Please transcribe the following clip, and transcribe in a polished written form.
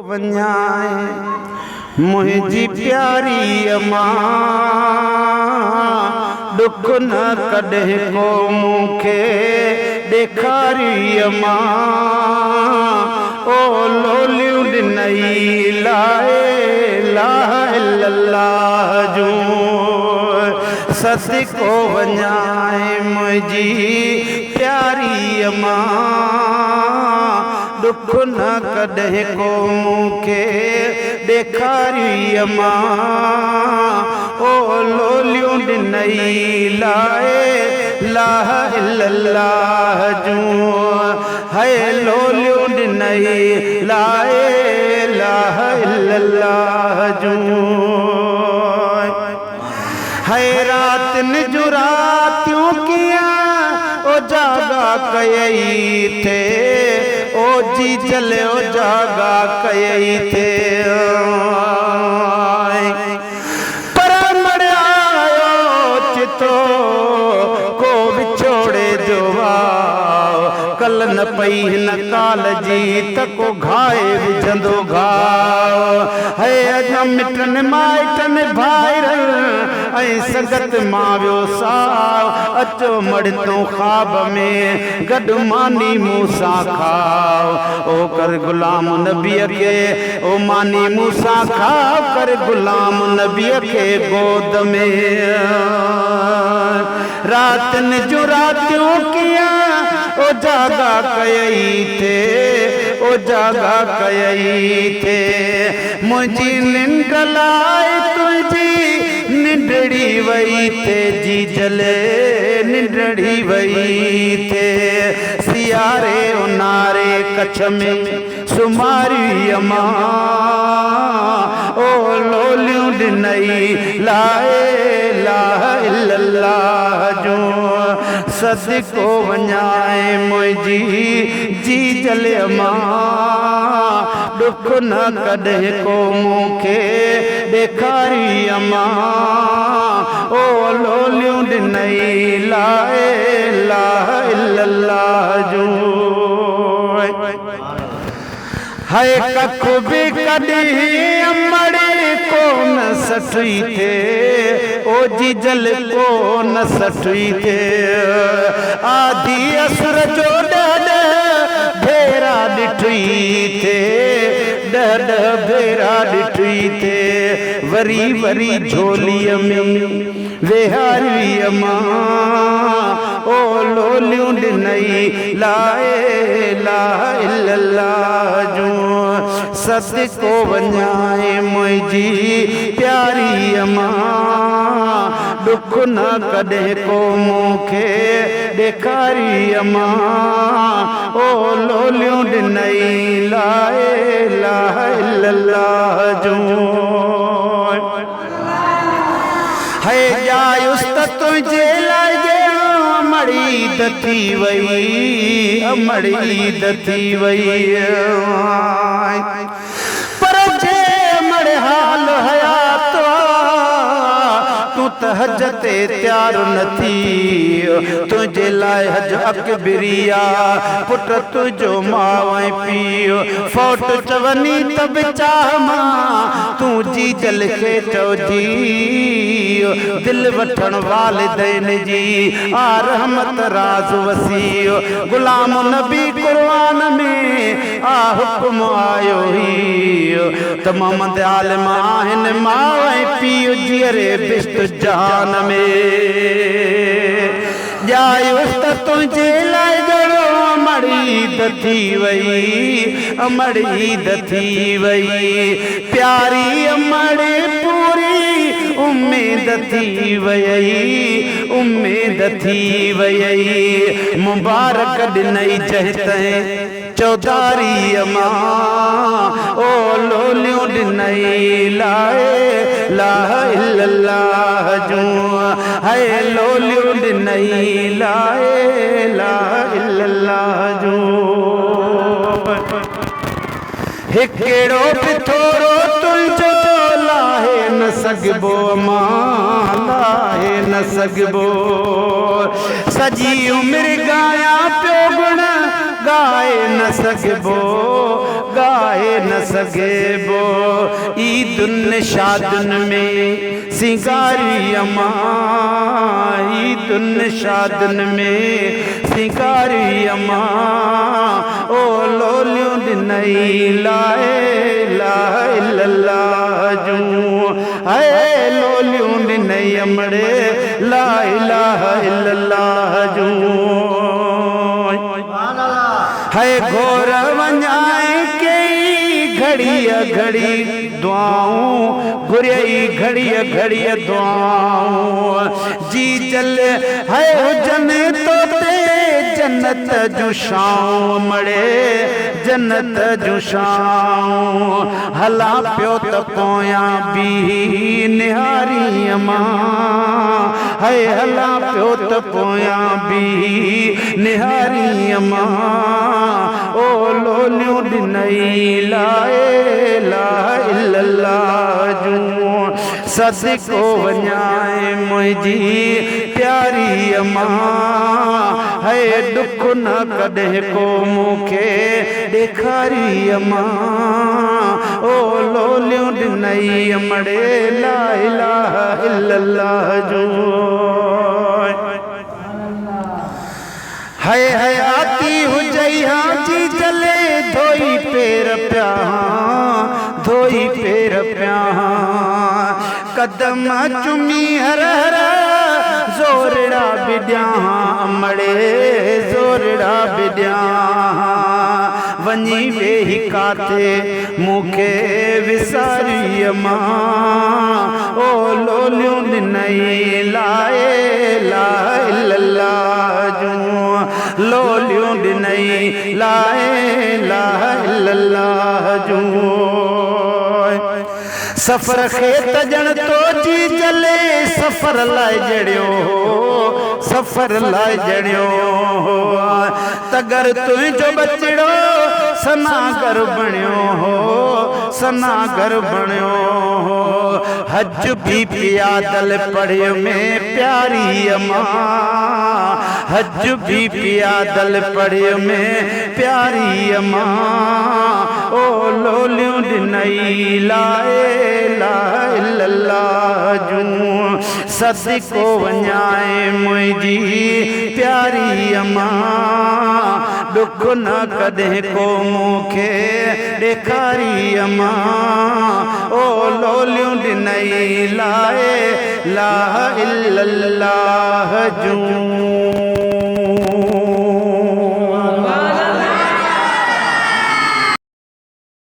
वञाए मुंहिंजी प्यारी अम्मा दुख न कॾहिं को मूंखे ॾेखारी अम्मा ओ लोलियूं ॾिनई ला इलाहा इल्लल्लाह जूं सदिको वञाए मुंहिंजी प्यारी अम्मा दुख न कॾहिं को मूंखे ॾेखारी अम्मा ओ लोलियूं ॾिनई ला इलाहा इल्लल्लाह जूं है लोलियूं ॾिनई ला इलाहा इल्लल्लाह जूं है रातिनि जूं रातियूं कीअं ओ जागा कयई थे ओ जी चले ओ जागा कयई थे पर मड़ायो चितो को विछोड़े जो कल न पई हिन काल जी तको घाए विझंदो घाव है अॼु मिटनि माइटनि भाइरनि ऐं संगत मां वियो साव अचो मड़ितो ख़्वाब में गॾु मानी मूंसां खाओ ओ कर गुलाम नबीअ खे ओ मानी मूंसां खाओ कर गुलाम नबीअ खे गोद में रातिनि जूं रातियूं कीअं ओ जागा कयई थे ओ जागा कयई थे मुंहिंजी निंड लाइ तुंहिंजी निंडड़ी वई थे जी जले निंडड़ी वई थे सियारे उनारे कच्छ में सुमारी अम्मा ओ लोलियूं ॾिनई ला इलाहा इल्लल्लाह जूं सदिको वञाए मुंहिंजी जी जले अम्मा दुख न कॾहिं को मूंखे ॾेखारी अम्मा ओ लोलियूं ॾिनई ला इलाहा इल्लल्लाह जूं है कख बि कॾहिं अमड़ी कोन सठी थे ओ जी जल कोन सठी थे आधी असुर जो ॾह भेरा ॾिठी थे ॾह भेरा ॾिठी थे वरी वरी झोलीअ में वेहारी अम्मा ओ लोलियूं ॾिनई ला इलाहा इल्लल्लाह जूं सदिको वञाए मुंहिंजी प्यारी अम्मा दुख न कॾहिं को मूंखे ॾेखारी अम्मा ओ लोलियूं ॾिनई ला इलाहा इल्लल्लाह जूं है जायुस त तुंहिंजे लाइ अमड़ी दथी वई अमड़ी दथी वई पर जे अमड़ हाल हयात तूं त हज ते तयारु न थी तुंहिंजे लाइ हज अकबरिया पुट तुंहिंजो माउ ऐं पीउ फोट चवनी त बि चाह मां तूं जी जल खे चवजी दिल वठण वालिदैन जी आ रहमत राज वसी गुलाम नबी कुरान में आ हुक्म आयो ही तमाम आलिम आहिनि माउ ऐं पीउ जीअरे बिश्त जहान में जायुस त तुंहिंजे लाइ घणो अमड़ी दथी वई अमड़ी दथी वई प्यारी अमड़ी पूरी उम्मीद थी वई उम्मीद थी वई मुबारक ॾिनई जहितई चौधारी अम्मा ओ लोलियूं ॾिनई ला इलाहा इल्लल्लाह जूं है लोलियूं ॾिनई ला इलाहा इल्लल्लाह जूं हिकिड़ो बि थोरो तुंहिंजो लाहे न सघिबो अम्मा लाहे न सघिबो सॼी उमिरि गाया पियो गुण गाए न सघिबो गा पाए न सघेबो। ईदुन शादुन में सिंगारी अम्मा, ईदुन शादुन में सिंगारी अम्मा। ओ लोलियूं ॾिनई लाए लाए इल्लल्लाह जूं, है लोलियूं ॾिनई अमड़े ला इलाहा इल्लल्लाह जूं। है घोर वञाए कई घड़ीअ घड़ी दुआऊं, घुरियई घड़ीअ घड़ीअ दुआऊं। जी चल है हुजनि तो ते जन्नत जूं छाऊं मड़े, जन्नत जूं छाऊं। हला पियो त पोयां बि निहारी अम्मा, है हला पियो त पोयां बि निहारी अम्मा। ओ लोलियूं ॾिनई लाए लाए इल्लल्लाह जूं। सदिको वञाए मुंहिंजी प्यारी अम्मा, है दुख न कॾहिं को मूंखे ॾेखारी अम्मा। ओ लोलियूं ॾिनई अमड़े ला इलाहा इल्लल्लाह जूं। है हयाती हुजई हाजी जले धोई पेर पिया, धोई पेर पिया। कदम चुमी हर हर ज़ोरड़ा बिॾिया अमड़े, ज़ोरड़ा बिॾिया। वञी वेही काथे मूंखे विसारी अम्मा। ओ लोलियूं ॾिनई लाए लाए इल्लल्लाह जूं, लोलियूं ॾिनई लाए लाए इल्लल्लाह जूं। सफ़र खे तजण तो जी जले, सफ़र लाइ जड़ियो, सफ़र लाइ जड़ियो। तगर तुंहिंजो बचड़ो सनागर बणियो हो, सनागर बणियो हो। हज भी पियादल पढ़ियो में प्यारी अम्मा, हज भी पियादल पढ़ियो में प्यारी अम्मा। ओ लोलियूं ॾिनई लाए लाए इल्लल्लाह जूं। सदिको वञाए मुंहिंजी प्यारी अम्मा, दुख न कॾहिं को मूंखे ॾेखारी अम्मा। ओ लोलियूं ॾिनई लाए लाए इल्लल्लाह जूं।